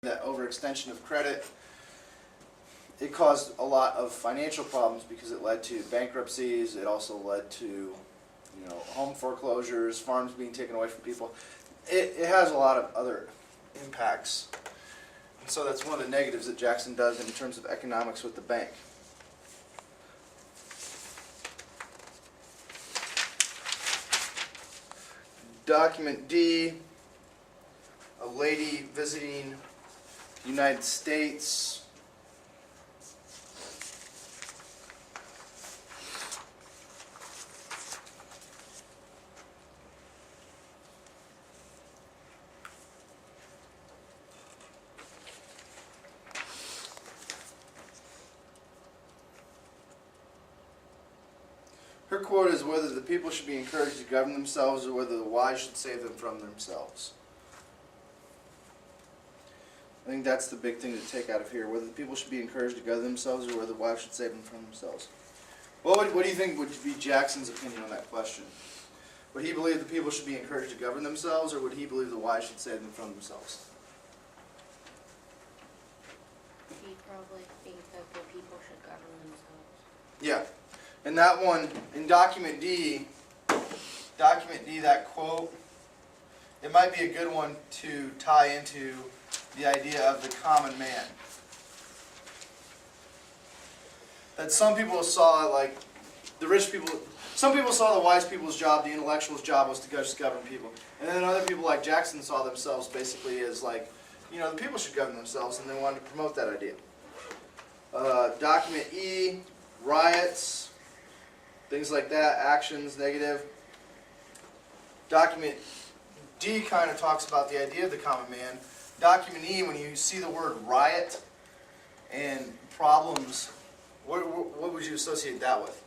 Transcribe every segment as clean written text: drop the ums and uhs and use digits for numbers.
that overextension of credit, it caused a lot of financial problems because it led to bankruptcies. It also led to, home foreclosures, farms being taken away from people. It has a lot of other impacts. And so that's one of the negatives that Jackson does in terms of economics with the bank. Document D, a lady visiting the United States. Her quote is whether the people should be encouraged to govern themselves or whether the wise should save them from themselves. I think that's the big thing to take out of here, whether the people should be encouraged to govern themselves or whether the wise should save them from themselves. What do you think would be Jackson's opinion on that question? Would he believe the people should be encouraged to govern themselves, or would he believe the wise should save them from themselves? He probably thinks that the people should govern themselves. Yeah. And that one, in Document D, that quote, it might be a good one to tie into the idea of the common man. That some people saw, like, the rich people, some people saw the wise people's job, the intellectual's job was to just govern people. And then other people like Jackson saw themselves basically as like, the people should govern themselves, and they wanted to promote that idea. Document E, riots, things like that, actions, negative. Document D kind of talks about the idea of the common man. Document E, when you see the word riot and problems, what would you associate that with?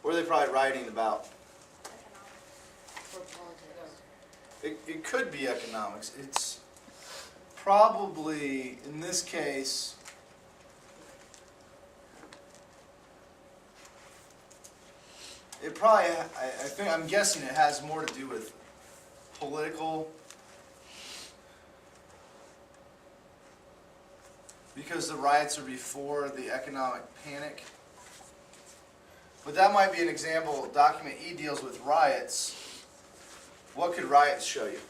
What are they probably rioting about? Or politics. It could be economics. It's probably, in this case, I'm guessing it has more to do with political, because the riots are before the economic panic. But that might be an example. Document E deals with riots. What could riots show you?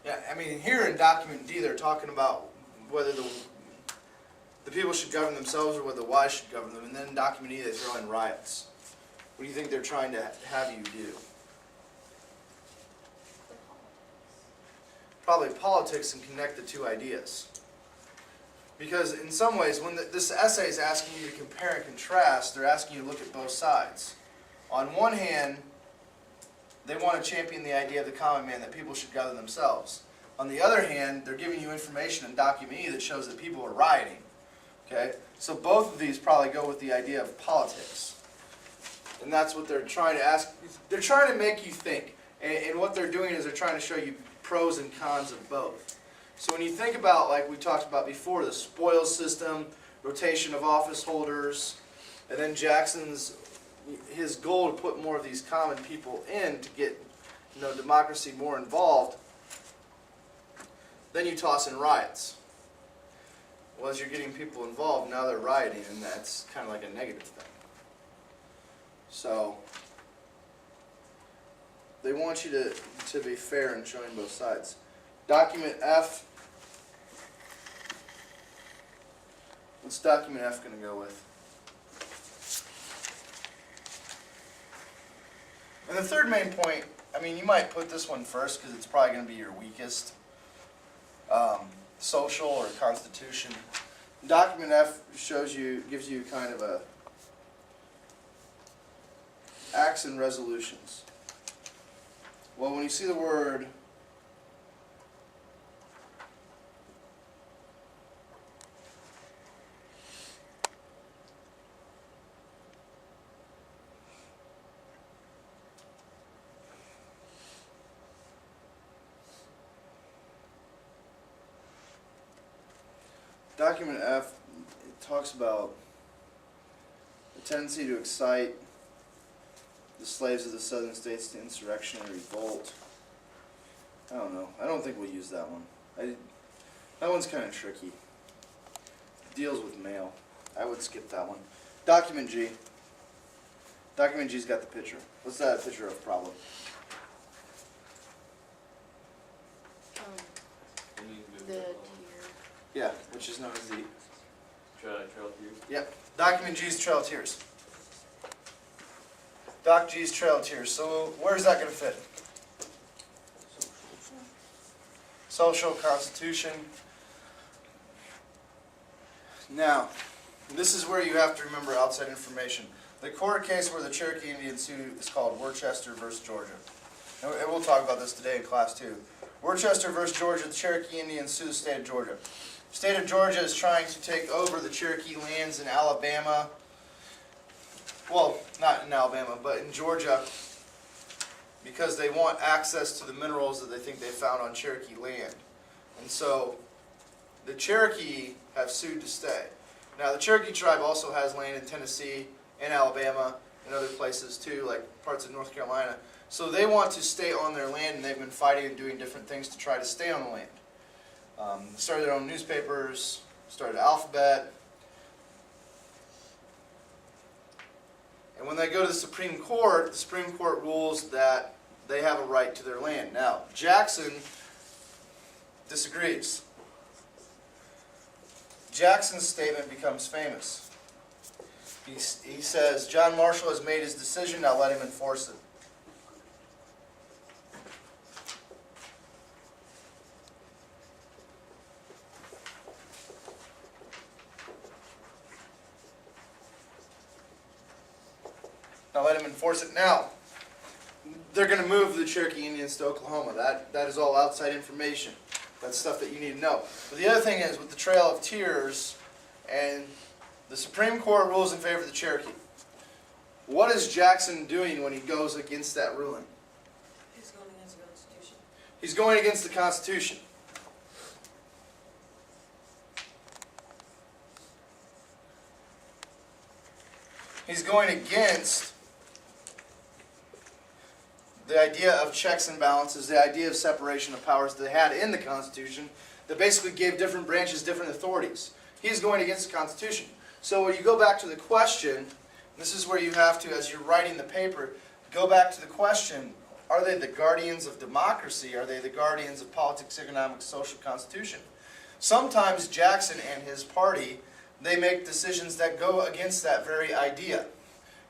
Yeah, I mean, here in Document D, they're talking about whether the people should govern themselves or whether the wise should govern them. And then in Document E, they throw in riots. What do you think they're trying to have you do? Probably politics, and connect the two ideas. Because in some ways, when this essay is asking you to compare and contrast, they're asking you to look at both sides. On one hand, they want to champion the idea of the common man, that people should govern themselves. On the other hand, they're giving you information in Document E that shows that people are rioting. Okay? So both of these probably go with the idea of politics. And that's what they're trying to ask. They're trying to make you think. And what they're doing is they're trying to show you pros and cons of both. So when you think about, like we talked about before, the spoils system, rotation of office holders, and then his goal to put more of these common people in to get democracy more involved, then you toss in riots. Well, as you're getting people involved, now they're rioting, and that's kind of like a negative thing. So they want you to be fair in showing both sides. Document F. What's Document F going to go with? And the third main point, I mean, you might put this one first because it's probably going to be your weakest. Social or Constitution. Document F gives you kind of a acts and resolutions. Well, when you see the word Document F, it talks about the tendency to excite the slaves of the southern states to insurrection and revolt. I don't know. I don't think we'll use that one. That one's kind of tricky. Deals with mail. I would skip that one. Document G. Document G's got the picture. What's that picture of problem? The tier. Yeah, which is known as the... Trail tiers. Yep. Document G's trail of tiers. Doc G's trail of tiers. So where's that going to fit? Social Constitution. Now, this is where you have to remember outside information. The court case where the Cherokee Indian sued is called Worcester versus Georgia. And we'll talk about this today in class 2. Worcester versus Georgia, the Cherokee Indians sue the state of Georgia. The state of Georgia is trying to take over the Cherokee lands in Alabama. Well, not in Alabama, but in Georgia, because they want access to the minerals that they think they found on Cherokee land. And so the Cherokee have sued to stay. Now the Cherokee tribe also has land in Tennessee and Alabama and other places too, like parts of North Carolina. So they want to stay on their land, and they've been fighting and doing different things to try to stay on the land. Started their own newspapers, started Alphabet. And when they go to the Supreme Court rules that they have a right to their land. Now, Jackson disagrees. Jackson's statement becomes famous. He says, John Marshall has made his decision, now let him enforce it. Now let him enforce it. Now, they're going to move the Cherokee Indians to Oklahoma. That is all outside information. That's stuff that you need to know. But the other thing is, with the Trail of Tears, and the Supreme Court rules in favor of the Cherokee. What is Jackson doing when he goes against that ruling? He's going against the Constitution. He's going against the Constitution. He's going against the idea of checks and balances, the idea of separation of powers that they had in the Constitution that basically gave different branches different authorities. He's going against the Constitution. So when you go back to the question, this is where you have to, as you're writing the paper, go back to the question, are they the guardians of democracy? Are they the guardians of politics, economics, social constitution? Sometimes Jackson and his party, they make decisions that go against that very idea.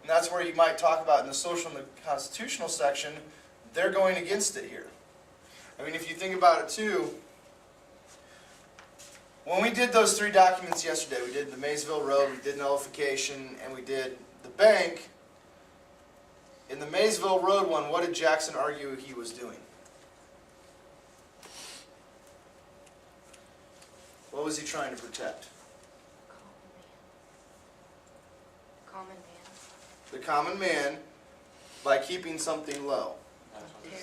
And that's where you might talk about in the social and the constitutional section, they're going against it here. I mean, if you think about it too, when we did those 3 documents yesterday, we did the Maysville Road, we did nullification, and we did the bank. In the Maysville Road one, what did Jackson argue he was doing? What was he trying to protect? Common man. The common man by keeping something low. Tier.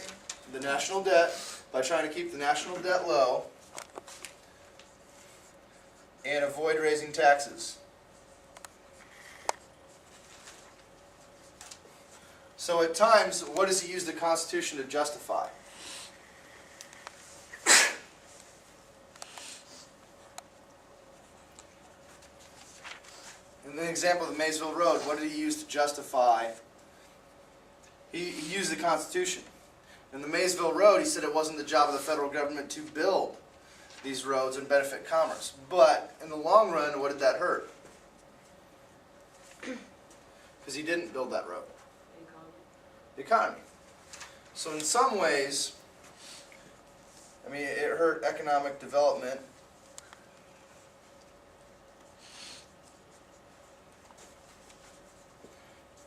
The national debt, by trying to keep the national debt low and avoid raising taxes. So at times, what does he use the Constitution to justify? In the example of the Maysville Road, what did he use to justify? He used the Constitution. In the Maysville Road, he said it wasn't the job of the federal government to build these roads and benefit commerce. But in the long run, what did that hurt? Because he didn't build that road. The economy. So in some ways, I mean, it hurt economic development.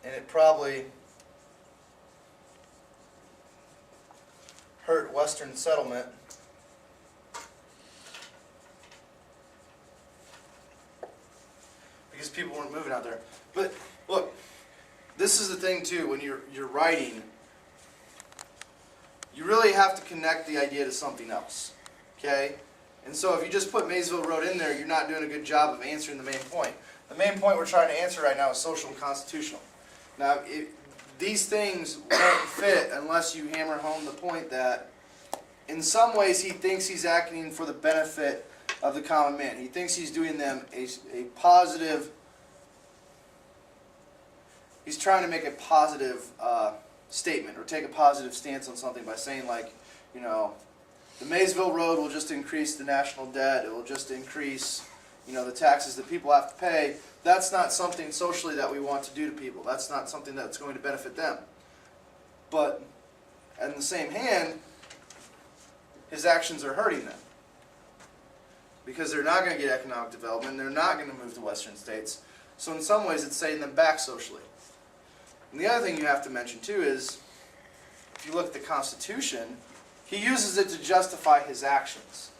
And it probably hurt Western settlement. Because people weren't moving out there. But look, this is the thing too, when you're writing, you really have to connect the idea to something else. Okay? And so if you just put Maysville Road in there, you're not doing a good job of answering the main point. The main point we're trying to answer right now is social and constitutional. Now, these things won't fit unless you hammer home the point that in some ways he thinks he's acting for the benefit of the common man. He thinks he's doing them a positive, he's trying to make a positive statement or take a positive stance on something by saying, like, you know, the Maysville Road will just increase the national debt, it will just increase, you know, the taxes that people have to pay. That's not something socially that we want to do to people. That's not something that's going to benefit them. But in the same hand, his actions are hurting them. Because they're not going to get economic development, they're not going to move to western states. So in some ways it's setting them back socially. And the other thing you have to mention too is, if you look at the Constitution, he uses it to justify his actions.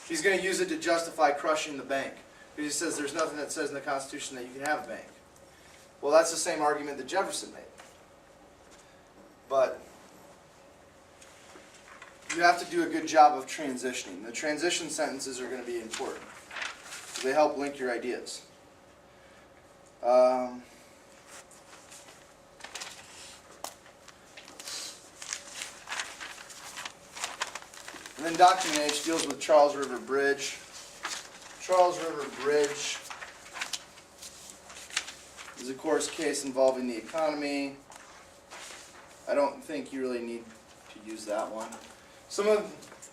He's going to use it to justify crushing the bank. Because he says there's nothing that says in the Constitution that you can have a bank. Well, that's the same argument that Jefferson made. But you have to do a good job of transitioning. The transition sentences are going to be important. They help link your ideas. And then document H deals with Charles River Bridge. Charles River Bridge is, of course, a case involving the economy. I don't think you really need to use that one.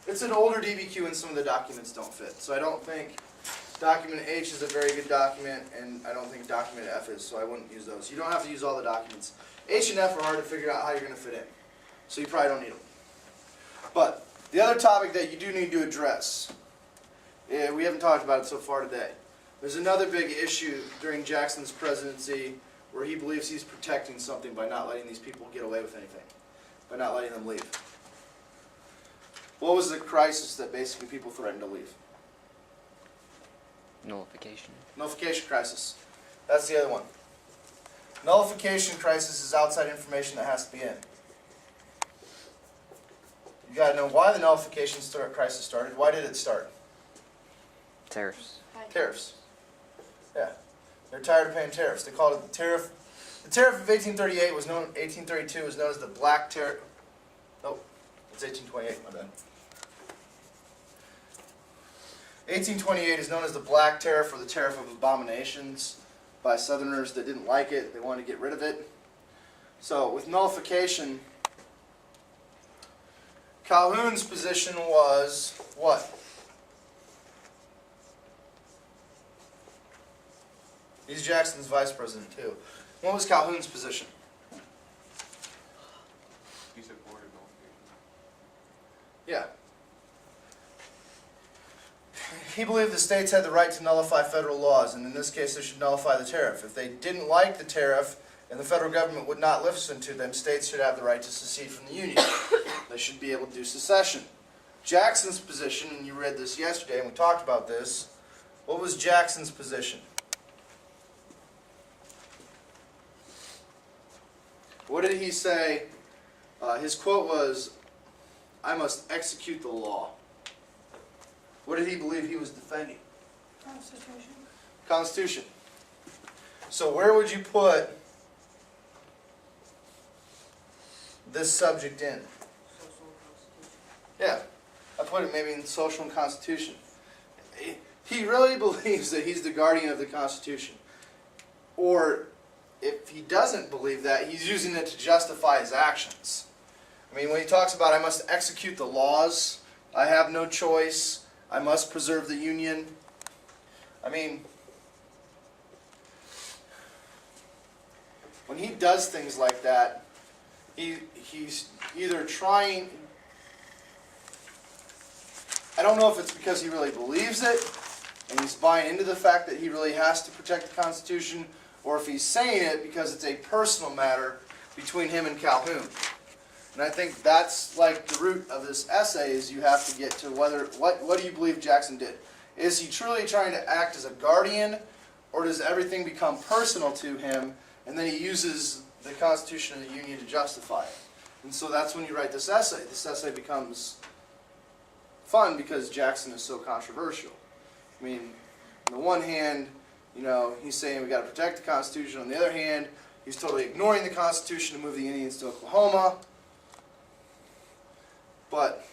It's an older DBQ and some of the documents don't fit. So I don't think document H is a very good document, and I don't think document F is, so I wouldn't use those. You don't have to use all the documents. H and F are hard to figure out how you're going to fit in, so you probably don't need them. But the other topic that you do need to address, we haven't talked about it so far today. There's another big issue during Jackson's presidency where he believes he's protecting something by not letting these people get away with anything, by not letting them leave. What was the crisis that basically people threatened to leave? Nullification. Nullification crisis. That's the other one. Nullification crisis is outside information that has to be in. You got to know why the nullification crisis started. Why did it start? Tariffs. Tariffs. Yeah. They're tired of paying tariffs. They called it the tariff. The tariff of 1832 was known as the Black Tariff. Nope. It's 1828, my bad. 1828 is known as the Black Tariff, or the Tariff of Abominations, by Southerners that didn't like it. They wanted to get rid of it. So with nullification, Calhoun's position was what? He's Jackson's vice president too. What was Calhoun's position? He supported nullification. Yeah. He believed the states had the right to nullify federal laws, and in this case they should nullify the tariff. If they didn't like the tariff and the federal government would not listen to them, states should have the right to secede from the Union. They should be able to do secession. Jackson's position, and you read this yesterday and we talked about this, what was Jackson's position? What did he say? His quote was, "I must execute the law." What did he believe he was defending? Constitution. Constitution. So where would you put this subject in? Social constitution. Yeah, I put it maybe in social and constitution. He really believes that he's the guardian of the Constitution. Or if he doesn't believe that, he's using it to justify his actions. I mean, when he talks about, I must execute the laws, I have no choice, I must preserve the Union. I mean, when he does things like that, he's either trying, I don't know if it's because he really believes it, and he's buying into the fact that he really has to protect the Constitution, or if he's saying it because it's a personal matter between him and Calhoun. And I think that's like the root of this essay, is you have to get to what do you believe Jackson did? Is he truly trying to act as a guardian, or does everything become personal to him, and then he uses the Constitution of the Union to justify it? And so that's when you write this essay. This essay becomes fun because Jackson is so controversial. I mean, on the one hand, you know, he's saying we got to protect the Constitution. On the other hand, he's totally ignoring the Constitution to move the Indians to Oklahoma. But